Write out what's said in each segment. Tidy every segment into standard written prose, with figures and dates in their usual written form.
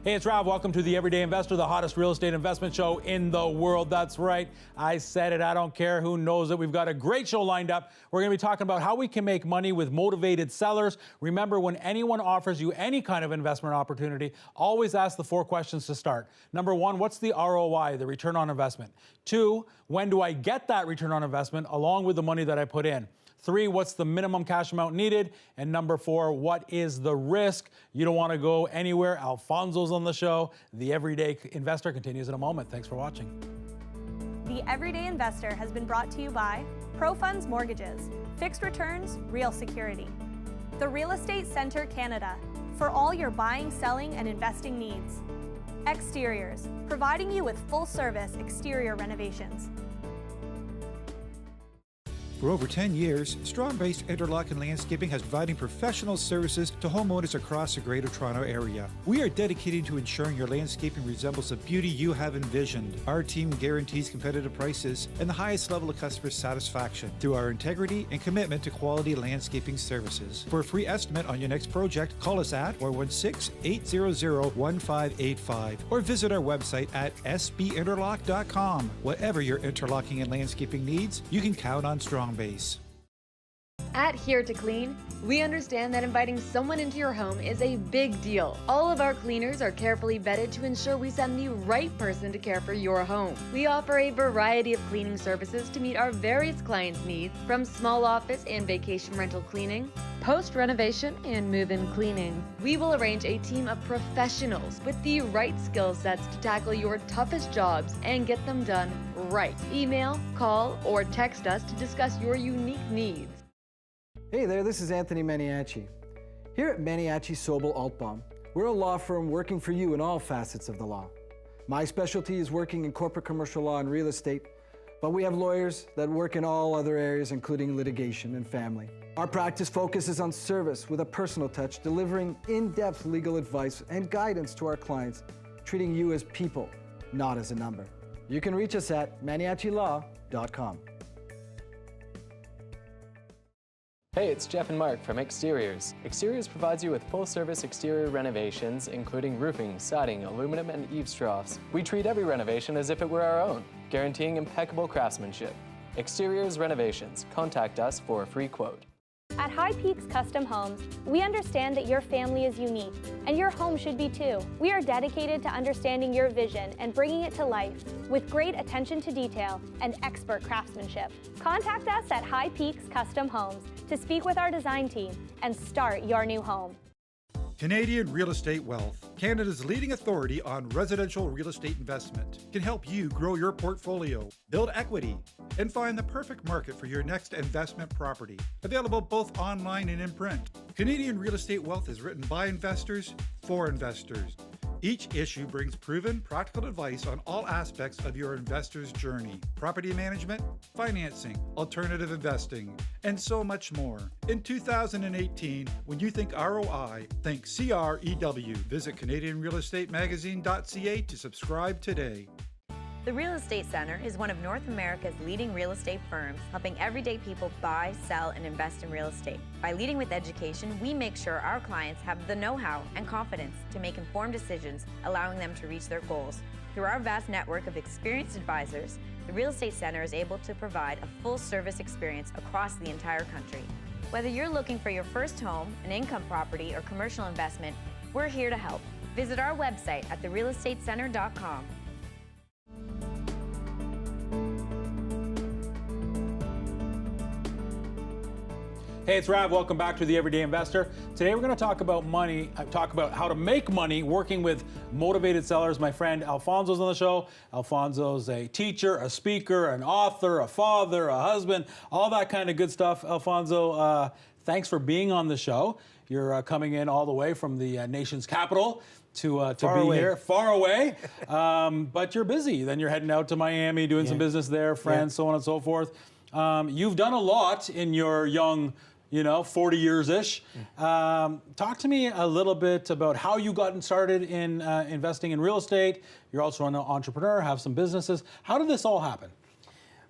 Hey, it's Rob. Welcome to the Everyday Investor, the hottest real estate investment show in the world. That's right. I said it. I don't care who knows it. We've got a great show lined up. We're going to be talking about how we can make money with motivated sellers. Remember, when anyone offers you any kind of investment opportunity, always ask the 4 questions to start. Number 1, what's the ROI, the return on investment? 2, when do I get that return on investment along with the money that I put in? 3, what's the minimum cash amount needed? And number 4, what is the risk? You don't want to go anywhere. Alfonso's on the show. The Everyday Investor continues in a moment. Thanks for watching. The Everyday Investor has been brought to you by ProFunds Mortgages, Fixed Returns, Real Security. The Real Estate Center Canada, for all your buying, selling, and investing needs. Exteriors, providing you with full-service exterior renovations. For over 10 years, Strong-based Interlock and Landscaping has providing professional services to homeowners across the Greater Toronto Area. We are dedicated to ensuring your landscaping resembles the beauty you have envisioned. Our team guarantees competitive prices and the highest level of customer satisfaction through our integrity and commitment to quality landscaping services. For a free estimate on your next project, call us at 416-800-1585 or visit our website at sbinterlock.com. Whatever your interlocking and landscaping needs, you can count on Strong Base. At Here to Clean, we understand that inviting someone into your home is a big deal. All of our cleaners are carefully vetted to ensure we send the right person to care for your home. We offer a variety of cleaning services to meet our various clients' needs, from small office and vacation rental cleaning, post-renovation and move-in cleaning. We will arrange a team of professionals with the right skill sets to tackle your toughest jobs and get them done right. Email, call, or text us to discuss your unique needs. Hey there, this is Anthony Maniaci. Here at Maniaci Sobel Altbaum, we're a law firm working for you in all facets of the law. My specialty is working in corporate commercial law and real estate, but we have lawyers that work in all other areas, including litigation and family. Our practice focuses on service with a personal touch, delivering in-depth legal advice and guidance to our clients, treating you as people, not as a number. You can reach us at maniacilaw.com. Hey, it's Jeff and Mark from Exteriors. Exteriors provides you with full-service exterior renovations, including roofing, siding, aluminum, and eaves troughs. We treat every renovation as if it were our own, guaranteeing impeccable craftsmanship. Exteriors Renovations. Contact us for a free quote. At High Peaks Custom Homes, we understand that your family is unique, and your home should be too. We are dedicated to understanding your vision and bringing it to life with great attention to detail and expert craftsmanship. Contact us at High Peaks Custom Homes to speak with our design team and start your new home. Canadian Real Estate Wealth, Canada's leading authority on residential real estate investment, can help you grow your portfolio, build equity, and find the perfect market for your next investment property. Available both online and in print. Canadian Real Estate Wealth is written by investors for investors. Each issue brings proven, practical advice on all aspects of your investor's journey: property management, financing, alternative investing, and so much more. In 2018, when you think ROI, think CREW. Visit CanadianRealEstateMagazine.ca to subscribe today. The Real Estate Center is one of North America's leading real estate firms, helping everyday people buy, sell, and invest in real estate. By leading with education, we make sure our clients have the know-how and confidence to make informed decisions, allowing them to reach their goals. Through our vast network of experienced advisors, the Real Estate Center is able to provide a full-service experience across the entire country. Whether you're looking for your first home, an income property, or commercial investment, we're here to help. Visit our website at therealestatecenter.com. Hey, it's Rav. Welcome back to the Everyday Investor. Today we're going to talk about money, talk about how to make money working with motivated sellers. My friend Alfonso's on the show. Alfonso's a teacher, a speaker, an author, a father, a husband, all that kind of good stuff. Alfonso, thanks for being on the show. You're coming in all the way from the nation's capital to be here, far away, but you're busy. Then you're heading out to Miami, doing some business there, friends, so on and so forth. You've done a lot in your young 40 years-ish. Talk to me a little bit about how you got started in investing in real estate. You're also an entrepreneur, have some businesses. How did this all happen?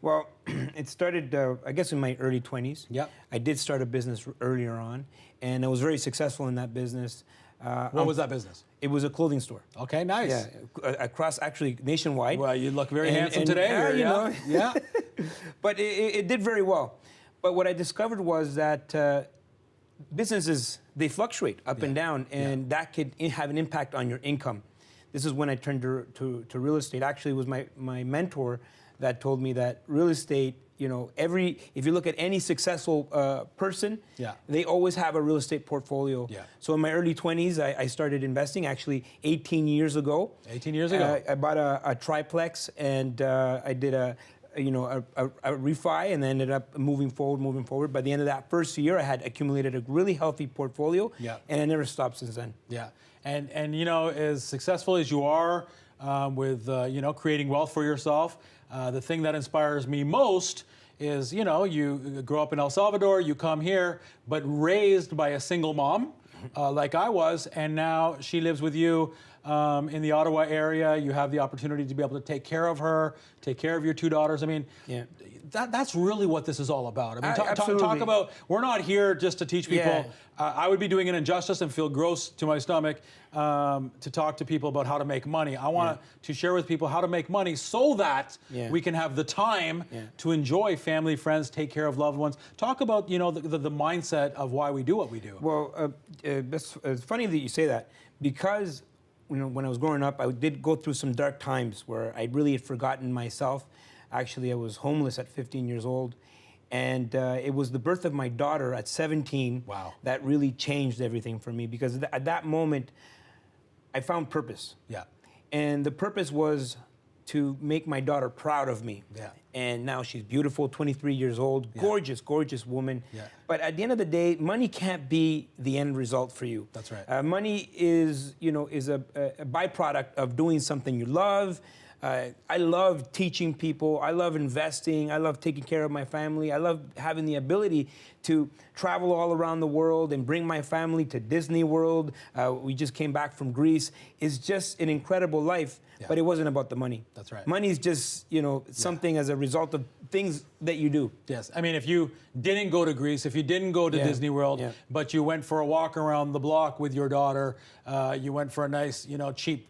Well, it started, I guess, in my early 20s. Yep. I did start a business earlier on, and I was very successful in that business. What was that business? It was a clothing store. Okay, nice. Yeah, across actually nationwide. Well, you look very handsome today. you know. Yeah. But it did very well. But what I discovered was that businesses, they fluctuate up and down, and that could have an impact on your income. This is when I turned to real estate. Actually, it was my mentor that told me that real estate, you know, if you look at any successful person, they always have a real estate portfolio. Yeah. So in my early 20s, I started investing, actually 18 years ago. 18 years ago. I bought a triplex, and I did a refi, and then ended up moving forward. By the end of that first year, I had accumulated a really healthy portfolio, and I never stopped since then. Yeah, and you know, as successful as you are with you know, creating wealth for yourself, the thing that inspires me most is, you know, you grow up in El Salvador, you come here, but raised by a single mom, like I was, and now she lives with you in the Ottawa area. You have the opportunity to be able to take care of her, take care of your two daughters. I mean, that's really what this is all about. I mean, talk about, we're not here just to teach people. I would be doing an injustice and feel gross to my stomach to talk to people about how to make money. I want to share with people how to make money so that we can have the time to enjoy family, friends, take care of loved ones. Talk about, you know, the mindset of why we do what we do. Well, it's funny that you say that, because you know, when I was growing up, I did go through some dark times where I really had forgotten myself. Actually, I was homeless at 15 years old. And it was the birth of my daughter at 17 that really changed everything for me, because at that moment, I found purpose. Yeah. And the purpose was to make my daughter proud of me. Yeah. And now she's beautiful, 23 years old, gorgeous, gorgeous woman. Yeah. But at the end of the day, money can't be the end result for you. That's right. Money is, you know, is a byproduct of doing something you love. I love teaching people. I love investing. I love taking care of my family. I love having the ability to travel all around the world and bring my family to Disney World. We just came back from Greece. It's just an incredible life, but it wasn't about the money. That's right. Money is just, you know, something as a result of things that you do. Yes. I mean, if you didn't go to Greece, if you didn't go to Disney World, but you went for a walk around the block with your daughter, you went for a nice, you know, cheap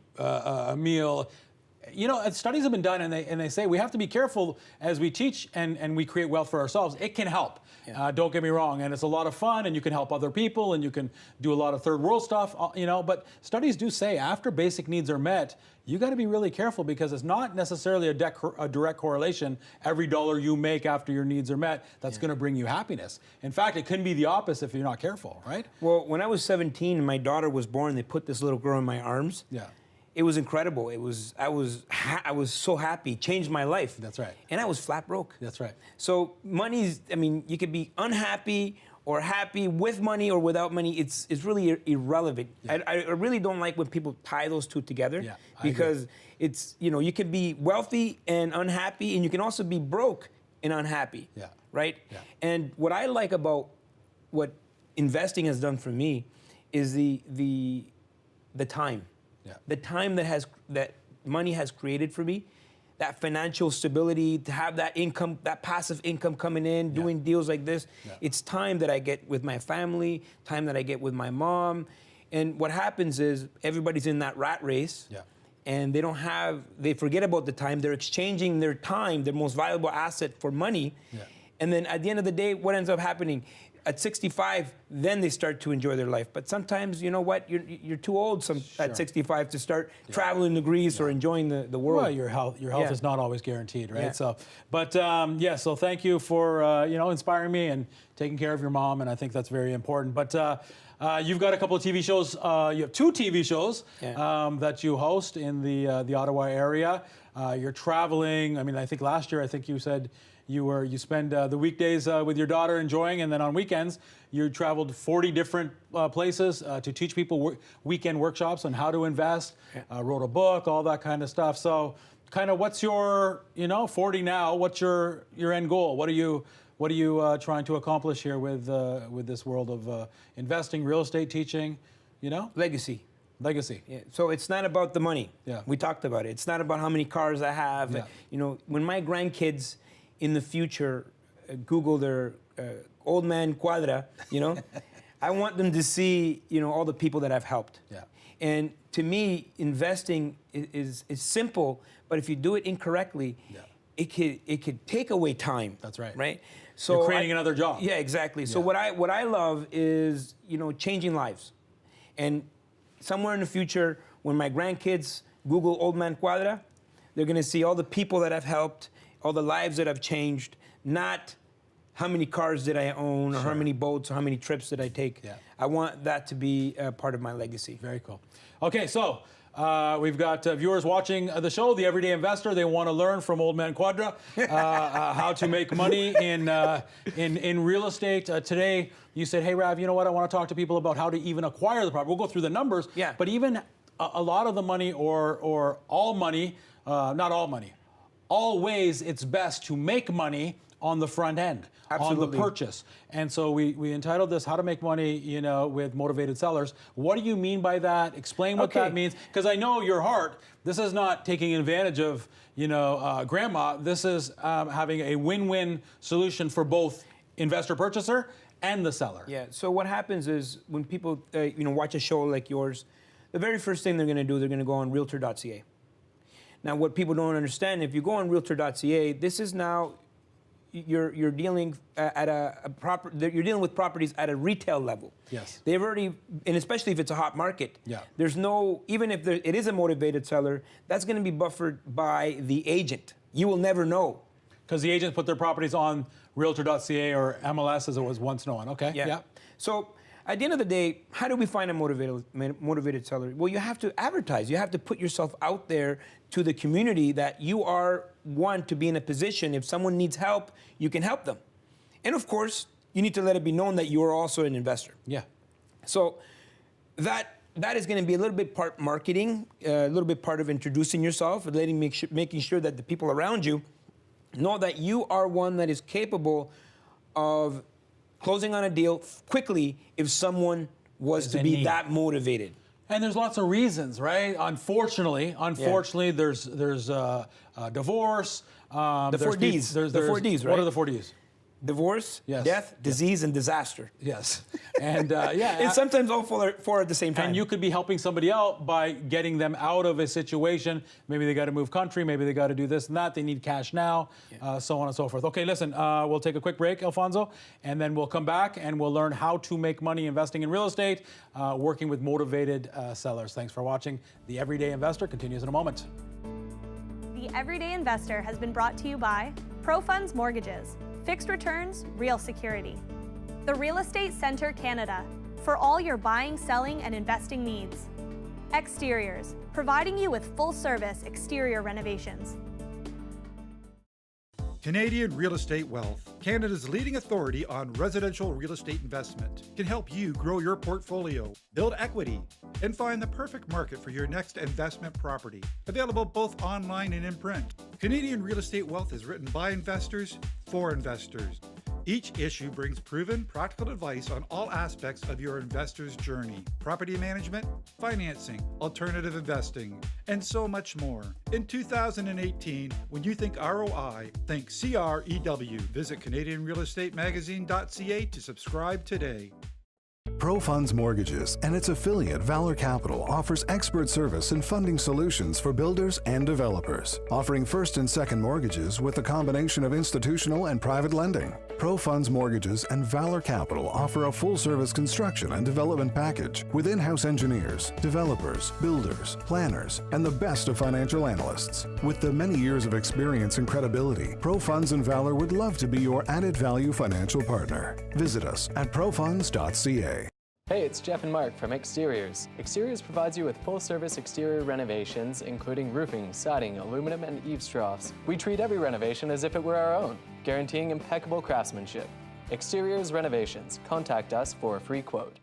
meal. You know, studies have been done, and they say we have to be careful as we teach and we create wealth for ourselves. It can help. Don't get me wrong, and it's a lot of fun, and you can help other people, and you can do a lot of third world stuff, you know, but studies do say after basic needs are met, you got to be really careful, because it's not necessarily a direct correlation. Every dollar you make after your needs are met, that's going to bring you happiness. In fact, it can be the opposite if you're not careful, right? Well, when I was 17 and my daughter was born, they put this little girl in my arms. Yeah. It was incredible. I was so happy. Changed my life. That's right. And I was flat broke. That's right. So money's, I mean, you could be unhappy or happy with money or without money. It's really irrelevant. Yeah. I really don't like when people tie those two together. Yeah, because it's, you know, you can be wealthy and unhappy, and you can also be broke and unhappy. Yeah. Right? Yeah. And what I like about what investing has done for me is the time. Yeah. The time that money has created for me, that financial stability, to have that income, that passive income coming in, doing deals like this. Yeah. It's time that I get with my family, time that I get with my mom. And what happens is everybody's in that rat race, and they forget about the time. They're exchanging their time, their most valuable asset, for money. Yeah. And then at the end of the day, what ends up happening? At 65, then they start to enjoy their life. But sometimes, you know what, you're too old at 65 to start traveling to Greece or enjoying the world. Well, your health is not always guaranteed, right? Yeah. So, but so thank you for you know, inspiring me and taking care of your mom, and I think that's very important. But you've got a couple of TV shows. You have 2 TV shows that you host in the Ottawa area. You're traveling. I mean, I think last year, you said you spend the weekdays with your daughter enjoying, and then on weekends you traveled 40 different places to teach people weekend workshops on how to invest. Wrote a book, all that kind of stuff. So, kind of, what's your 40 now? What's your end goal? What are you trying to accomplish here with this world of investing, real estate, teaching? You know, legacy. Yeah. So it's not about the money. Yeah. We talked about it. It's not about how many cars I have. Yeah. You know, when my grandkids in the future Google their old man Cuadra, you know, I want them to see, all the people that I've helped. Yeah. And to me, investing is simple, but if you do it incorrectly, it could take away time. That's right. Right. So you're creating another job. Yeah, exactly. Yeah. So what I love is changing lives, and somewhere in the future, when my grandkids Google Old Man Cuadra, they're going to see all the people that I've helped, all the lives that I've changed, not how many cars did I own, or how many boats, or how many trips did I take. Yeah. I want that to be part of my legacy. Very cool. Okay, so we've got viewers watching the show, The Everyday Investor. They want to learn from Old Man Cuadra how to make money in real estate. Today, you said, hey, Rav, you know what? I want to talk to people about how to even acquire the property. We'll go through the numbers, but even a lot of the money or all money, not all money, all ways it's best to make money on the front end, on the purchase. And so we entitled this, How to Make Money, with Motivated Sellers. What do you mean by that? Explain what that means. Because I know your heart, this is not taking advantage of, grandma. This is having a win-win solution for both investor purchaser and the seller. Yeah, so what happens is when people, watch a show like yours, the very first thing they're gonna do, they're gonna go on Realtor.ca. Now, what people don't understand, if you go on Realtor.ca, this is now, you're dealing at you're dealing with properties at a retail level. Yes. They've already, and especially if it's a hot market. Yeah. There's no, even if it is a motivated seller, that's going to be buffered by the agent. You will never know. Because the agents put their properties on Realtor.ca or MLS as it was once known. Okay. Yeah. So at the end of the day, how do we find a motivated seller? Well, you have to advertise. You have to put yourself out there to the community that you are one to be in a position, if someone needs help, you can help them. And of course, you need to let it be known that you are also an investor. Yeah. So that is going to be a little bit part marketing, a little bit part of introducing yourself, and making sure that the people around you know that you are one that is capable of closing on a deal quickly if someone was to be that motivated. And there's lots of reasons, right? Unfortunately, there's divorce. The 4 Ds. The 4 Ds, right? What are the 4 Ds? Divorce, death, disease, and disaster. Yes. And and sometimes all four at the same time. And you could be helping somebody out by getting them out of a situation. Maybe they got to move country. Maybe they got to do this and that. They need cash now, so on and so forth. Okay, listen, we'll take a quick break, Alfonso, and then we'll come back and we'll learn how to make money investing in real estate, working with motivated sellers. Thanks for watching. The Everyday Investor continues in a moment. The Everyday Investor has been brought to you by ProFunds Mortgages. Fixed returns, real security. The Real Estate Center Canada, for all your buying, selling, and investing needs. Exteriors, providing you with full-service exterior renovations. Canadian Real Estate Wealth, Canada's leading authority on residential real estate investment, can help you grow your portfolio, build equity, and find the perfect market for your next investment property. Available both online and in print. Canadian Real Estate Wealth is written by investors for investors. Each issue brings proven, practical advice on all aspects of your investor's journey: property management, financing, alternative investing, and so much more. In 2018, when you think ROI, think CREW. Visit CanadianRealEstateMagazine.ca to subscribe today. ProFunds Mortgages and its affiliate Valor Capital offers expert service and funding solutions for builders and developers, offering first and second mortgages with a combination of institutional and private lending. ProFunds Mortgages and Valor Capital offer a full-service construction and development package with in-house engineers, developers, builders, planners, and the best of financial analysts. With the many years of experience and credibility, ProFunds and Valor would love to be your added value financial partner. Visit us at profunds.ca. Hey, it's Jeff and Mark from Exteriors. Exteriors provides you with full-service exterior renovations, including roofing, siding, aluminum, and eaves troughs. We treat every renovation as if it were our own, guaranteeing impeccable craftsmanship. Exteriors Renovations. Contact us for a free quote.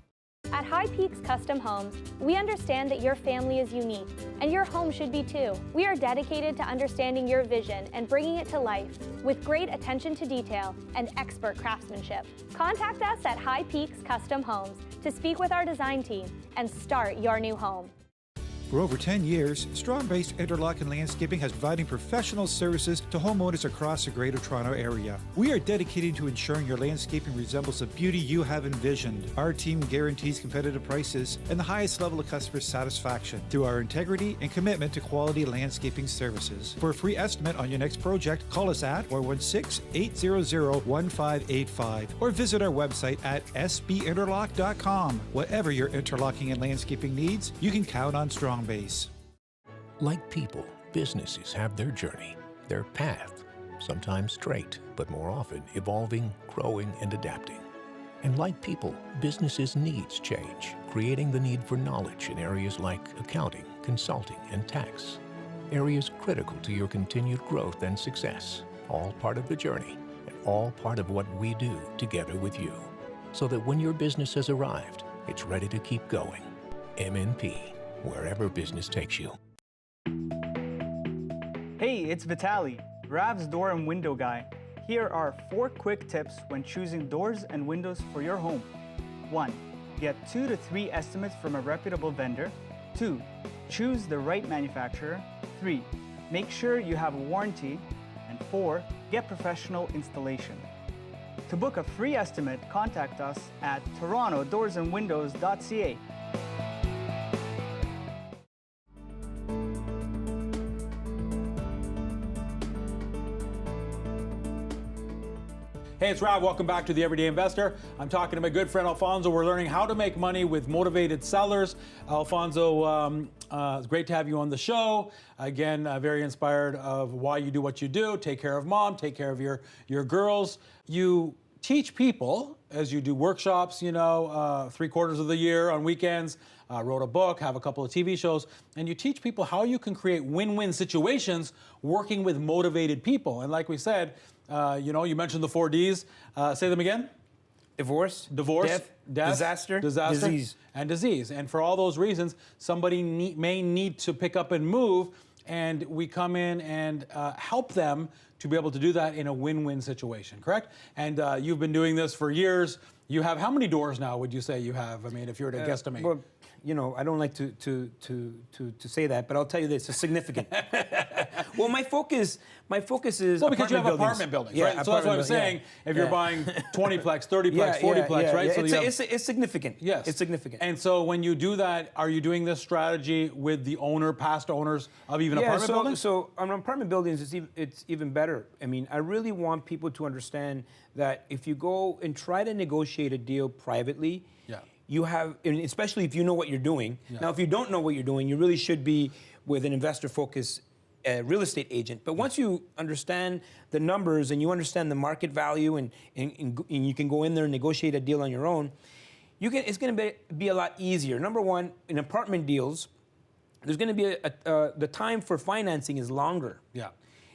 At High Peaks Custom Homes, we understand that your family is unique, and your home should be too. We are dedicated to understanding your vision and bringing it to life with great attention to detail and expert craftsmanship. Contact us at High Peaks Custom Homes to speak with our design team and start your new home. For over 10 years, Strong-Based Interlock and Landscaping has providing professional services to homeowners across the Greater Toronto Area. We are dedicated to ensuring your landscaping resembles the beauty you have envisioned. Our team guarantees competitive prices and the highest level of customer satisfaction through our integrity and commitment to quality landscaping services. For a free estimate on your next project, call us at 416-800-1585 or visit our website at sbinterlock.com. Whatever your interlocking and landscaping needs, you can count on Strong Base. Like people, businesses have their journey, their path, sometimes straight, but more often evolving, growing, and adapting. And like people, businesses' needs change, creating the need for knowledge in areas like accounting, consulting, and tax. Areas critical to your continued growth and success, all part of the journey, and all part of what we do together with you. So that when your business has arrived, it's ready to keep going. MNP, wherever business takes you. Hey, it's Vitali, Rav's door and window guy. Here are 4 quick tips when choosing doors and windows for your home. 1. Get 2 to 3 estimates from a reputable vendor. 2. Choose the right manufacturer. 3. Make sure you have a warranty. And 4. Get professional installation. To book a free estimate, contact us at torontodoorsandwindows.ca. Hey, it's Rav. Welcome back to The Everyday Investor. I'm talking to my good friend Alfonso. We're learning how to make money with motivated sellers. Alfonso, it's great to have you on the show. Again, very inspired of why you do what you do. Take care of mom, take care of your girls. You teach people as you do workshops, 3/4 of the year on weekends, wrote a book, have a couple of TV shows, and you teach people how you can create win-win situations working with motivated people. And like we said, you mentioned the 4 Ds. Say them again. Divorce, death, disaster, disease. And for all those reasons, somebody may need to pick up and move, and we come in and help them to be able to do that in a win-win situation, correct? And you've been doing this for years. You have how many doors now, would you say you have? I mean, if you were to guesstimate. Well, I don't like to say that, but I'll tell you this: it's significant. Well, my focus is because you have apartment buildings, right? So that's what I'm saying. If you're buying 20-plex, 30-plex, 40-plex, right? So it's significant. Yes, it's significant. And so when you do that, are you doing this strategy with the past owners of even apartment buildings? So on apartment buildings, it's even better. I mean, I really want people to understand that if you go and try to negotiate a deal privately, you have, and especially if you know what you're doing. Now, if you don't know what you're doing, you really should be with an investor-focused real estate agent. But once you understand the numbers and you understand the market value and you can go in there and negotiate a deal on your own, it's going to be a lot easier. Number one, in apartment deals, there's going to be the time for financing is longer. Yeah.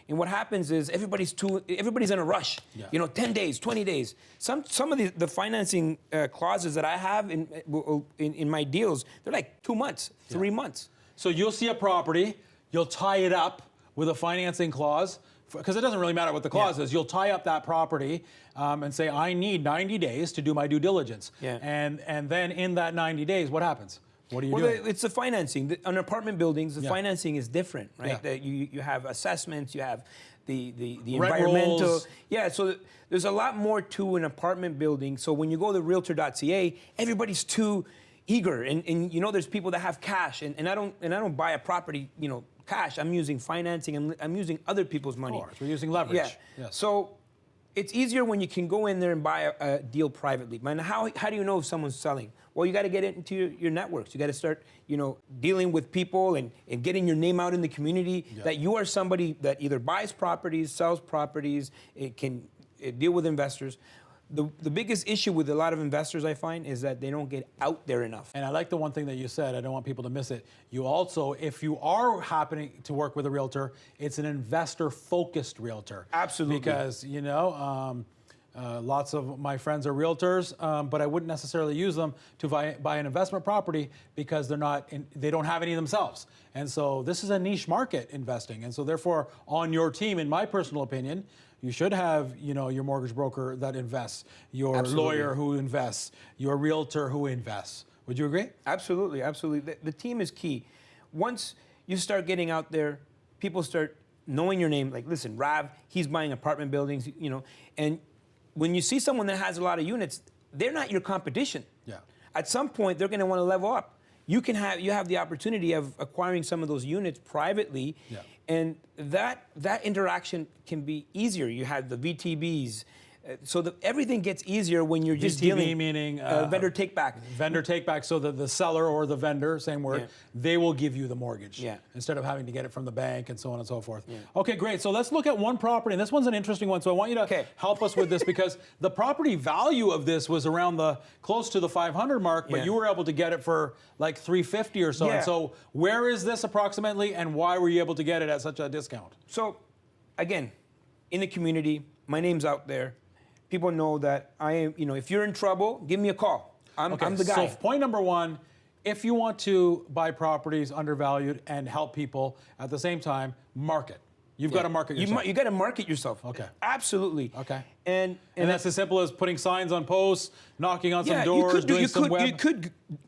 And what happens is everybody's in a rush. 10 days, 20 days. Some of the financing clauses that I have in my deals, they're like 2 months, 3 months. So you'll see a property, you'll tie it up with a financing clause, because it doesn't really matter what the clause is. You'll tie up that property and say, I need 90 days to do my due diligence. Yeah. And then in that 90 days, what happens? What are you doing? It's the financing. On apartment buildings, the financing is different, right? Yeah. You have assessments, you have the Rent environmental. rolls. Yeah, so there's a lot more to an apartment building. So when you go to realtor.ca, everybody's too eager, and there's people that have cash, and I don't buy a property, cash. I'm using financing, and I'm using other people's money. Of course, we're using leverage. Yeah. Yes. So it's easier when you can go in there and buy a deal privately. Man, how do you know if someone's selling? Well, you got to get into your networks. You got to start, dealing with people and getting your name out in the community that you are somebody that either buys properties, sells properties, can deal with investors. The biggest issue with a lot of investors, I find, is that they don't get out there enough. And I like the one thing that you said. I don't want people to miss it. You also, if you are happening to work with a realtor, it's an investor-focused realtor. Absolutely. Because, lots of my friends are realtors, but I wouldn't necessarily use them to buy an investment property because they don't have any themselves. And so this is a niche market, investing. And so therefore, on your team, in my personal opinion, you should have, your mortgage broker that invests, your lawyer who invests, your realtor who invests. Would you agree? Absolutely, absolutely. The team is key. once you start getting out there, people start knowing your name. Like, listen, Rav, he's buying apartment buildings, you know, and when you see someone that has a lot of units, they're not your competition. Yeah. At some point, they're going to want to level up. You have the opportunity of acquiring some of those units privately, and that interaction can be easier. You have the VTBs. So everything gets easier when you're just dealing. Meaning vendor take back. Vendor take back, so that the seller or the vendor, same word, they will give you the mortgage instead of having to get it from the bank and so on and so forth. Okay, great. So let's look at one property, and this one's an interesting one. So I want you to help us with this because the property value of this was around close to the 500 mark, but you were able to get it for like 350 or so. Yeah. And so where is this approximately, and why were you able to get it at such a discount? So, again, in the community, my name's out there. People know that I am, you know, if you're in trouble, give me a call. I'm the guy. So point number one, if you want to buy properties undervalued and help people at the same time, market. You've got to market yourself. You got to market yourself. Okay. Absolutely. Okay. And that's as simple as putting signs on posts, knocking on some doors, doing some web.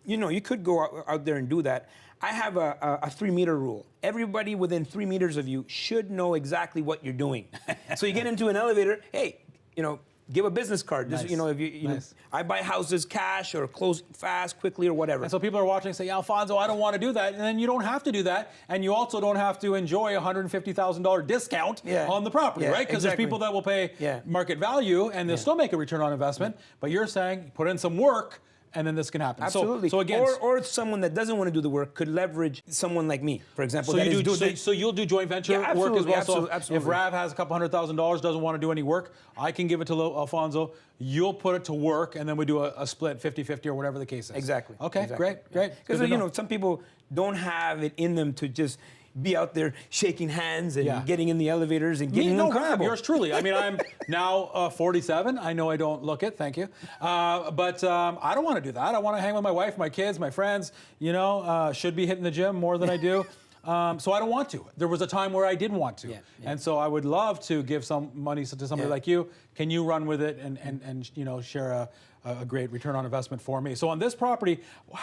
You could go out there and do that. I have a 3-meter rule. Everybody within 3 meters of you should know exactly what you're doing. So you get into an elevator, hey, you know, give a business card. This, you know, if you know, I buy houses cash or close fast, quickly, or whatever. And so people are watching and say, Alfonso, I don't want to do that. And then you don't have to do that. And you also don't have to enjoy a $150,000 discount on the property, right? Because there's people that will pay market value and they'll still make a return on investment. But you're saying put in some work and then this can happen. Absolutely. So again, or someone that doesn't want to do the work could leverage someone like me, for example. So you'll do joint venture work as well. Absolutely. If Rav has a couple $100,000, doesn't want to do any work, I can give it to Alfonso. You'll put it to work, and then we do a split 50-50 or whatever the case is. Exactly. Okay, exactly. Great. Because you know, some people don't have it in them to just be out there shaking hands and getting in the elevators and getting uncomfortable. Yours truly. I mean, I'm now 47. I know I don't look it. Thank you. But I don't want to do that. I want to hang with my wife, my kids, my friends. You know, should be hitting the gym more than I do. So I don't want to. There was a time where I did want to. And so I would love to give some money to somebody like you. Can you run with it and you know, share a great return on investment for me? So on this property,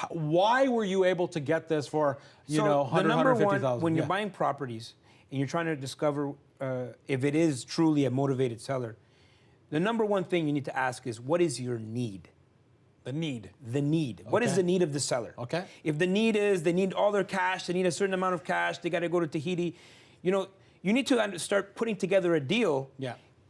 why were you able to get this for, you know, $150,000? When you're buying properties and you're trying to discover if it is truly a motivated seller, the number one thing you need to ask is, what is your need? The need. The need. What is the need of the seller? Okay. If the need is they need all their cash, they need a certain amount of cash, they got to go to Tahiti, you know, you need to start putting together a deal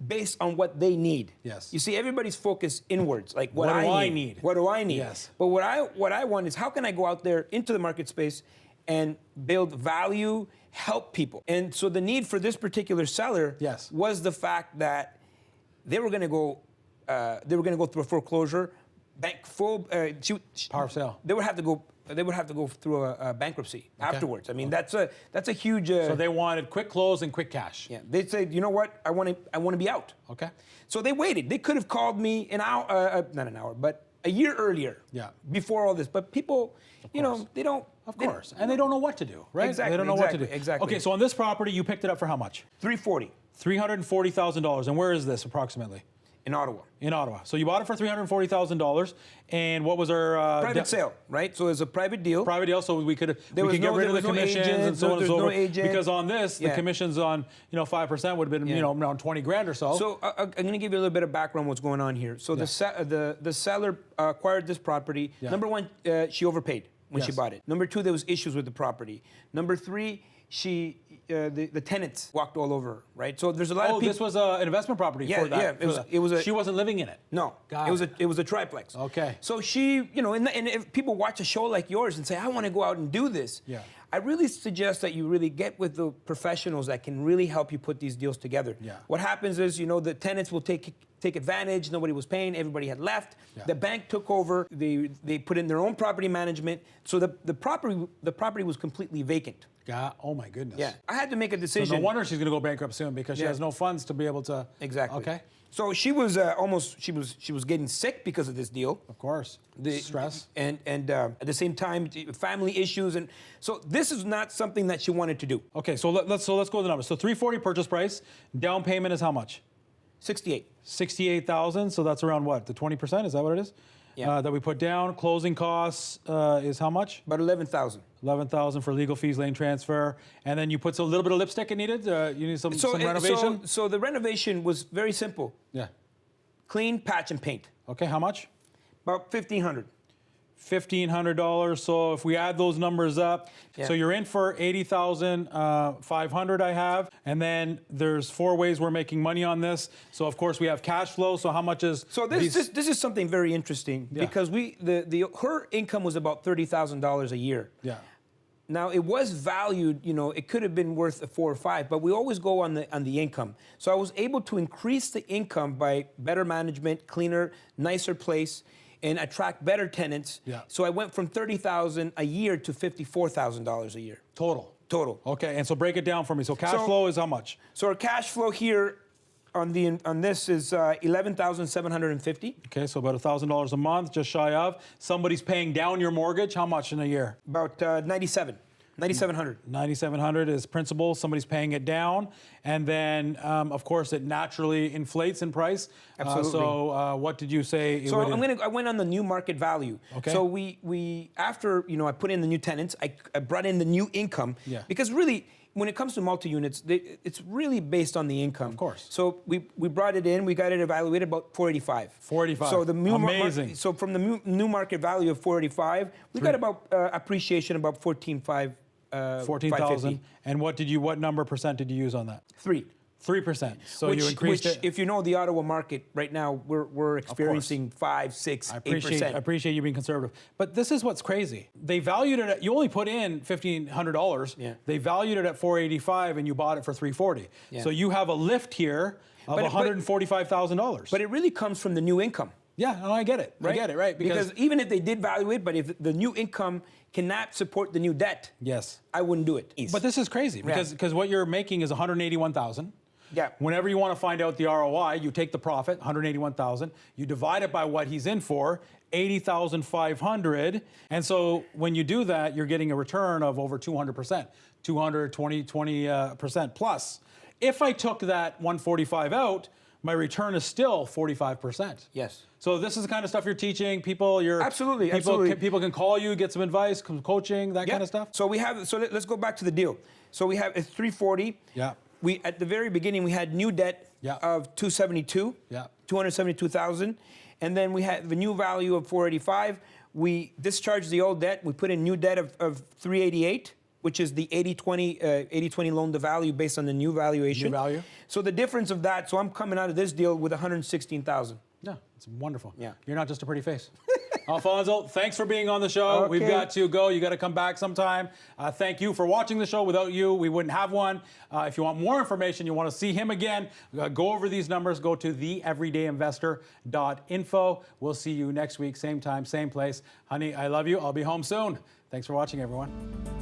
based on what they need. Yes. You see, everybody's focused inwards, like what do I I need? need? What do I need? Yes. But what I want is, how can I go out there into the market space and build value, help people? And so the need for this particular seller was the fact that they were going to go through a foreclosure, power of sale. They would have to go through a bankruptcy afterwards. I mean, that's a huge. So they wanted quick close and quick cash. Yeah, they'd say, you know what, I want to be out. Okay. So they waited. They could have called me not an hour, but a year earlier. Yeah. Before all this, but people, you know, they don't. Of course, and they don't know what to do, right? Exactly. They don't know what to do. Exactly. Okay, so on this property, you picked it up for how much? $340. $340,000, and where is this approximately? In Ottawa. In Ottawa. So you bought it for $340,000, and what was our private sale, right? So it's a private deal. Private deal, so we could get rid of the commissions and so on and so forth. Because on this, the commissions on 5% would have been around 20 grand or so. So I'm going to give you a little bit of background what's going on here. So the seller acquired this property. Number one, she overpaid when she bought it. Number two, there was issues with the property. Number three, the tenants walked all over her, right? So there's a lot of people. This was an investment property for that. Yeah, she wasn't living in it. No, it was a triplex. Okay. So she, and if people watch a show like yours and say, I want to go out and do this, I really suggest that you really get with the professionals that can really help you put these deals together. Yeah. What happens is, the tenants will take advantage. Nobody was paying. Everybody had left. Yeah. The bank took over. They put in their own property management. So the property was completely vacant. God, oh my goodness. Yeah. I had to make a decision. So no wonder she's going to go bankrupt soon because she has no funds to be able to. Exactly. Okay. So she was she was getting sick because of this deal. Of course. The stress. And at the same time, family issues, and so this is not something that she wanted to do. Okay. So let's go to the numbers. So $340 purchase price. Down payment is how much? 68,000. So that's around what? The 20%? Is that what it is? Yeah. That we put down. Closing costs is how much? About 11,000. 11,000 for legal fees, lane transfer, and then you put a little bit of lipstick it needed. You need some renovation. So the renovation was very simple. Yeah. Clean, patch, and paint. Okay, how much? About $1,500. $1,500. So if we add those numbers up, so you're in for $80,500 I have, and then there's 4 ways we're making money on this. So of course we have cash flow. So how much is? So this is something very interesting because her income was about $30,000 a year. Yeah. Now it was valued, it could have been worth 4 or 5, but we always go on the income. So I was able to increase the income by better management, cleaner, nicer place, and attract better tenants. Yeah. So I went from $30,000 a year to $54,000 a year. Total. Okay, and so break it down for me. So cash flow is how much? So our cash flow here on this is $11,750. Okay, so about $1,000 a month, just shy of. Somebody's paying down your mortgage. How much in a year? About $9,700. $9,700 is principal. Somebody's paying it down, and then of course it naturally inflates in price. Absolutely. So what did you say? So I went on the new market value. Okay. So we after I put in the new tenants, I brought in the new income. Yeah. Because really, when it comes to multi-units, it's really based on the income. Of course. So we brought it in, we got it evaluated about $485. $485. So the new amazing. So from the new market value of $485, we got about appreciation about $14,500. 14,000. And what number percent did you use on that? 3%. So you increased it. If you know the Ottawa market right now, we're experiencing 5, 6, 8%. I appreciate you being conservative. But this is what's crazy. They valued it at, you only put in $1,500. Yeah. They valued it at $485 and you bought it for $340. Yeah. So you have a lift here of $145,000. But it really comes from the new income. Yeah, no, I get it. Right? I get it, right? Because even if they did value it, but if the new income cannot support the new debt, yes, I wouldn't do it. But this is crazy because what you're making is $181,000. Yeah. Whenever you want to find out the ROI, you take the profit, $181,000, you divide it by what he's in for, $80,500, and so when you do that, you're getting a return of over 200%, 20% plus. If I took that 145 out, my return is still 45%. Yes. So this is the kind of stuff you're teaching people. Absolutely. People can call you, get some advice, some coaching, that kind of stuff. So let's go back to the deal. So we have a 340. Yeah. We at the very beginning we had new debt of 272. Yeah. 272,000, and then we had the new value of 485. We discharged the old debt. We put in new debt of 388. Which is the 80-20 loan to value based on the new valuation. New value. So the difference of that, so I'm coming out of this deal with $116,000. Yeah, it's wonderful. Yeah. You're not just a pretty face. Alfonso, thanks for being on the show. Okay. We've got to go. You got to come back sometime. Thank you for watching the show. Without you, we wouldn't have one. If you want more information, you want to see him again, go over these numbers, go to theeverydayinvestor.info. We'll see you next week, same time, same place. Honey, I love you. I'll be home soon. Thanks for watching, everyone.